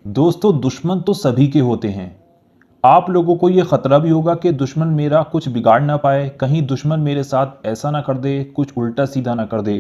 दोस्तों, दुश्मन तो सभी के होते हैं। आप लोगों को ये खतरा भी होगा कि दुश्मन मेरा कुछ बिगाड़ ना पाए, कहीं दुश्मन मेरे साथ ऐसा ना कर दे, कुछ उल्टा सीधा ना कर दे।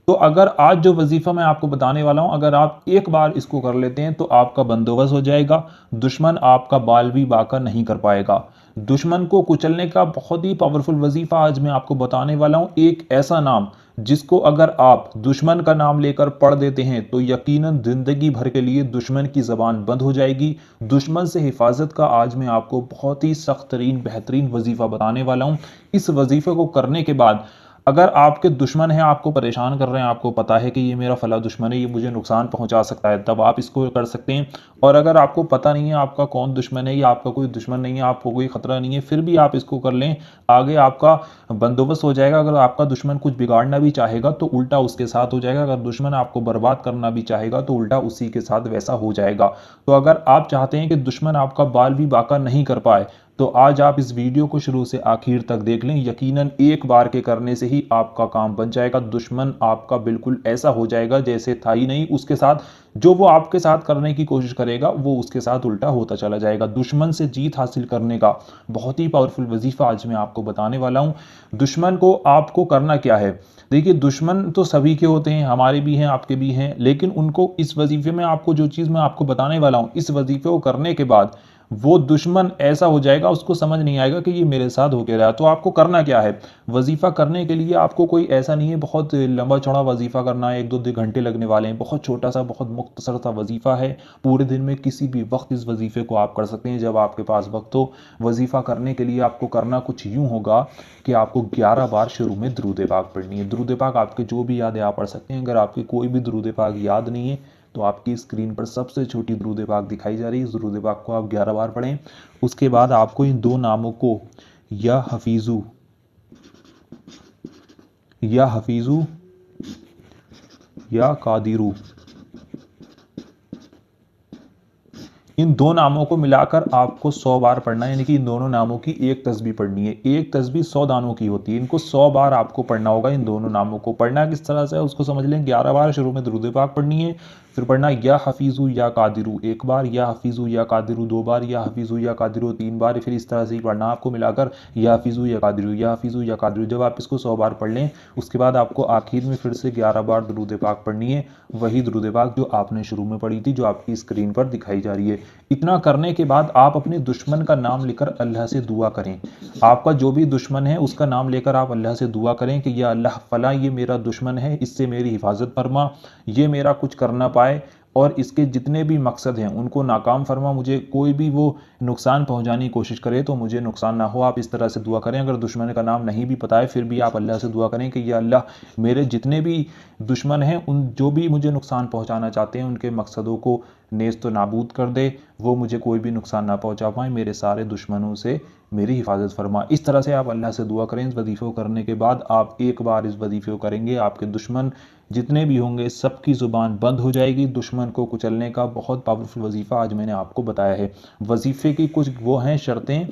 तो अगर आज जो वजीफा मैं आपको बताने वाला हूं, अगर आप एक बार इसको कर लेते हैं तो आपका बंदोबस्त हो जाएगा। दुश्मन आपका बाल भी बाका नहीं कर पाएगा। दुश्मन को कुचलने का बहुत ही पावरफुल वजीफा आज मैं आपको बताने वाला हूं। एक ऐसा नाम जिसको अगर आप दुश्मन का नाम लेकर पढ़ देते हैं तो यकीनन जिंदगी भर के लिए दुश्मन की जबान बंद हो जाएगी। दुश्मन से हिफाजत का आज मैं आपको बहुत ही सख्त तरीन बेहतरीन वजीफा बताने वाला हूं। इस वजीफे को करने के बाद अगर आपके दुश्मन हैं, आपको परेशान कर रहे हैं, आपको पता है कि ये मेरा फला दुश्मन है, ये मुझे नुकसान पहुंचा सकता है, तब आप इसको कर सकते हैं। और अगर आपको पता नहीं है आपका कौन दुश्मन है या आपका कोई दुश्मन नहीं है, आपको कोई खतरा नहीं है, फिर भी आप इसको कर लें, आगे आपका बंदोबस्त हो जाएगा। अगर आपका दुश्मन कुछ बिगाड़ना भी चाहेगा तो उल्टा उसके साथ हो जाएगा। अगर दुश्मन आपको बर्बाद करना भी चाहेगा तो उल्टा उसी के साथ वैसा हो जाएगा। तो अगर आप चाहते हैं कि दुश्मन आपका बाल भी बाका नहीं कर पाए तो आज आप इस वीडियो को शुरू से आखिर तक देख लें। यकीनन एक बार के करने से ही आपका काम बन जाएगा। दुश्मन आपका बिल्कुल ऐसा हो जाएगा जैसे था ही नहीं। उसके साथ जो वो आपके साथ करने की कोशिश करेगा वो उसके साथ उल्टा होता चला जाएगा। दुश्मन से जीत हासिल करने का बहुत ही पावरफुल वजीफा आज मैं आपको बताने वाला हूं। दुश्मन को आपको करना क्या है? देखिए, दुश्मन तो सभी के होते हैं, हमारे भी हैं, आपके भी हैं, लेकिन उनको इस वजीफे में आपको जो चीज़ मैं आपको बताने वाला हूं, इस वजीफे को करने के बाद वो दुश्मन ऐसा हो जाएगा, उसको समझ नहीं आएगा कि ये मेरे साथ हो क्या रहा है। तो आपको करना क्या है? वजीफा करने के लिए आपको कोई ऐसा नहीं है बहुत लंबा चौड़ा वजीफा करना है, 1-2 घंटे लगने वाले हैं। बहुत छोटा सा, बहुत मुख्तसर सा वजीफा है। पूरे दिन में किसी भी वक्त इस वजीफे को आप कर सकते हैं जब आपके पास वक्त हो। वजीफा करने के लिए आपको करना कुछ यूं होगा कि आपको 11 बार शुरू में दुरूद पाक पढ़नी है। दुरूद पाक आपके जो भी याद है आप पढ़ सकते हैं। अगर आपकी कोई भी दुरूद पाक याद नहीं है तो आपकी स्क्रीन पर सबसे छोटी दुरूद पाक दिखाई जा रही है। इस दुरूद पाक को आप 11 बार पढ़ें। उसके बाद आपको इन दो नामों को, या हफीजू, या हफीजू, या कादिरू, इन दो नामों को मिलाकर आपको 100 बार पढ़ना है। यानी कि इन दोनों नामों की एक तस्बीह पढ़नी है। एक तस्बीह 100 दानों की होती है। इनको 100 बार आपको पढ़ना होगा। इन दोनों नामों को पढ़ना किस तरह से है उसको समझ लें। 11 बार शुरू में दुरूद पाक पढ़नी है, फिर पढ़ना या हफीजू या कादिरू एक बार, या हफीजू या कादिरू 2 बार, या हफीजू या कादिरू 3 बार, फिर इस तरह से ही पढ़ना आपको मिलाकर या हफीजू या कादिरू, या हफीजू या कादिरू। जब आप इसको 100 बार पढ़ लें उसके बाद आपको आखिर में फिर से 11 बार दुरूद पाक पढ़नी है। वही दुरूद पाक जो आपने शुरू में पढ़ी थी, जो आपकी स्क्रीन पर दिखाई जा रही है। इतना करने के बाद आप अपने दुश्मन का नाम लेकर अल्लाह से दुआ करें। आपका जो भी दुश्मन है उसका नाम लेकर आप अल्लाह से दुआ करें कि या अल्लाह फला ये मेरा दुश्मन है, इससे मेरी हिफाजत फरमा, ये मेरा कुछ कर ना पाए और इसके जितने भी मकसद हैं उनको नाकाम फरमा। मुझे कोई भी वो नुकसान पहुंचाने की कोशिश करे तो मुझे नुकसान ना हो। आप इस तरह से दुआ करें। अगर दुश्मन का नाम नहीं भी पता है फिर भी आप अल्लाह से दुआ करें कि या अल्लाह मेरे जितने भी दुश्मन हैं, उन जो भी मुझे नुकसान पहुंचाना चाहते हैं, उनके मकसदों को नेस्त तो नाबूद कर दे, वो मुझे कोई भी नुकसान ना पहुंचा पाए, मेरे सारे दुश्मनों से मेरी हिफाजत फरमा। इस तरह से आप अल्लाह से दुआ करें। इस वजीफे को करने के बाद आप एक बार इस वजीफे को करेंगे, आपके दुश्मन जितने भी होंगे सबकी ज़ुबान बंद हो जाएगी। दुश्मन को कुचलने का बहुत पावरफुल वजीफा आज मैंने आपको बताया है। वजीफे की कुछ वो हैं शर्तें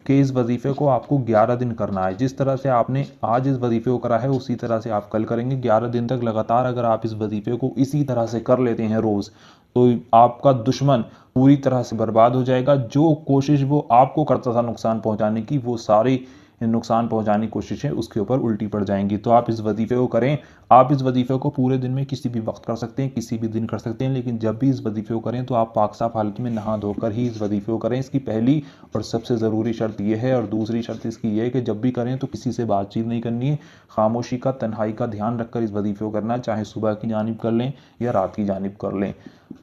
कि इस वजीफे को आपको 11 दिन करना है। जिस तरह से आपने आज इस वजीफे को करा है उसी तरह से आप कल करेंगे। 11 दिन तक लगातार अगर आप इस वजीफे को इसी तरह से कर लेते हैं रोज़, तो आपका दुश्मन पूरी तरह से बर्बाद हो जाएगा। जो कोशिश वो आपको करता था नुकसान पहुंचाने की, वो सारी नुकसान पहुंचाने की कोशिशें उसके ऊपर उल्टी पड़ जाएंगी। तो आप इस वजीफे को करें। आप इस वजीफे को पूरे दिन में किसी भी वक्त कर सकते हैं, किसी भी दिन कर सकते हैं, लेकिन जब भी इस वजीफे को करें तो आप पाक साफ हालत में नहा धोकर ही इस वजीफे को करें। इसकी पहली और सबसे ज़रूरी शर्त यह है, और दूसरी शर्त इसकी यह है कि जब भी करें तो किसी से बातचीत नहीं करनी है। खामोशी का, तन्हाई का ध्यान रखकर इस वजीफे को करना है, चाहे सुबह की जानिब कर लें या रात की जानिब कर लें।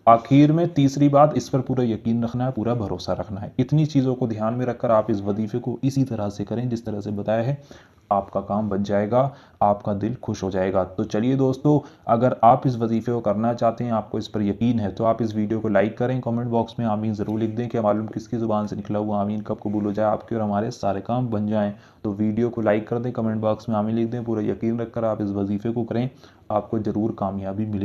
आखिर में तीसरी बात, इस पर पूरा यकीन रखना है, पूरा भरोसा रखना है। इतनी चीज़ों को ध्यान में रखकर आप इस वजीफे को इसी तरह से करें जिस तरह से बताया है। आपका काम बन जाएगा, आपका दिल खुश हो जाएगा। तो चलिए दोस्तों, अगर आप इस वजीफे को करना चाहते हैं, आपको इस पर यकीन है, तो आप इस वीडियो को लाइक करें। कमेंट बॉक्स में आमीन ज़रूर लिख दें कि मालूम किसकी ज़ुबान से निकला हुआ आमीन कब कबूल हो जाए, आपके और हमारे सारे काम बन जाएँ। तो वीडियो को लाइक कर दें, कमेंट बॉक्स में आमीन लिख दें। पूरा यकीन रखकर आप इस वजीफे को करें, आपको ज़रूर कामयाबी मिलेगी।